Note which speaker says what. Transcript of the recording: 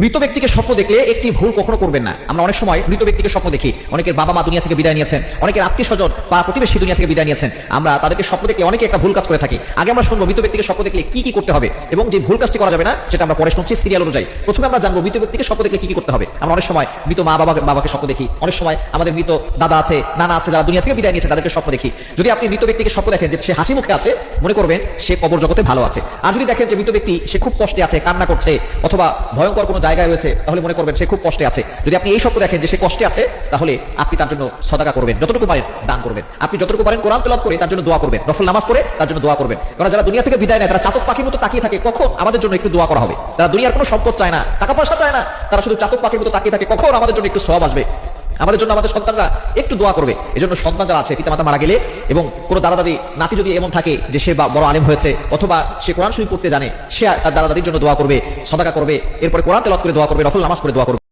Speaker 1: মৃত ব্যক্তিকে স্বপ্ন দেখলে একটি ভুল কখনো করবেন না। আমরা অনেক সময় মৃত ব্যক্তিকে স্বপ্ন দেখি, অনেকের বাবা মা দুনিয়া থেকে বিদায় নিয়েছেন, অনেকের আত্মীয় স্বজন বা প্রতিবেশী দুনিয়া থেকে বিদায় নিয়েছেন। আমরা তাদেরকে স্বপ্ন দেখলে অনেকে একটা ভুল কাজ করে থাকি। আগে আমরা শুনবো মৃত ব্যক্তিকে স্বপ্ন দেখলে কি কি করতে হবে এবং যে ভুল কাজটি করা যাবে না সেটা আমরা পরে শুনছি সিরিয়াল অনুযায়ী। প্রথমে আমরা জানবো মৃত ব্যক্তিকে স্বপ্ন দেখলে কি কি করতে হবে। আমরা অনেক সময় মৃত মা বাবাকে স্বপ্ন দেখি, অনেক সময় আমাদের মৃত দাদা আছে, নানা আছে, যারা দুনিয়া থেকে বিদায় নিয়েছে তাদেরকে স্বপ্ন দেখি। যদি আপনি মৃত ব্যক্তিকে স্বপ্ন দেখেন যে সে হাসি মুখে আছে, মনে করবেন সে কবর জগতে ভালো আছে। আর যদি দেখেন যে মৃত ব্যক্তি সে খুব কষ্টে আছে, কান্না করছে অথবা ভয়ঙ্কর কোনো জায়গায় রয়েছে, তাহলে মনে করবেন সে খুব কষ্টে আছে। যদি আপনি এই স্বপ্ন দেখেন যে সে কষ্টে আছে, তাহলে আপনি তার জন্য সদাকা করবেন, যতটুকু পারেন দান করবেন। আপনি যতটুকু পারেন কোরআন তেলাওয়াত করে তার জন্য দোয়া করবেন, নফল নামাজ পড়ে তার জন্য দোয়া করবেন। কারণ যারা দুনিয়া থেকে বিদায় নেয় তারা চাতক পাখির মতো তাকিয়ে থাকে, কখন আমাদের জন্য একটু দোয়া করা হবে। তারা দুনিয়ার কোনো সম্পদ চায় না, টাকা পয়সা চায় না, তারা শুধু চাতক পাখির মতো তাকিয়ে থাকে কখন আমাদের জন্য একটু সওয়াব আসবে, আমাদের জন্য আমাদের সন্তানরা একটু দোয়া করবে। এজন্য সন্তান যারা আছে, পিতামাতা মারা গেলে এবং কোনো দাদা দাদি নাতি যদি এমন থাকে যে সে বড় আলেম হয়েছে অথবা সে কোরআন শরীফ পড়তে জানে, সে তার দাদা দাদির জন্য দোয়া করবে, সদাকা করবে, এরপরে কোরআন তেলাওয়াত করে দোয়া করবে, নফল নামাজ পড়ে দোয়া করবে।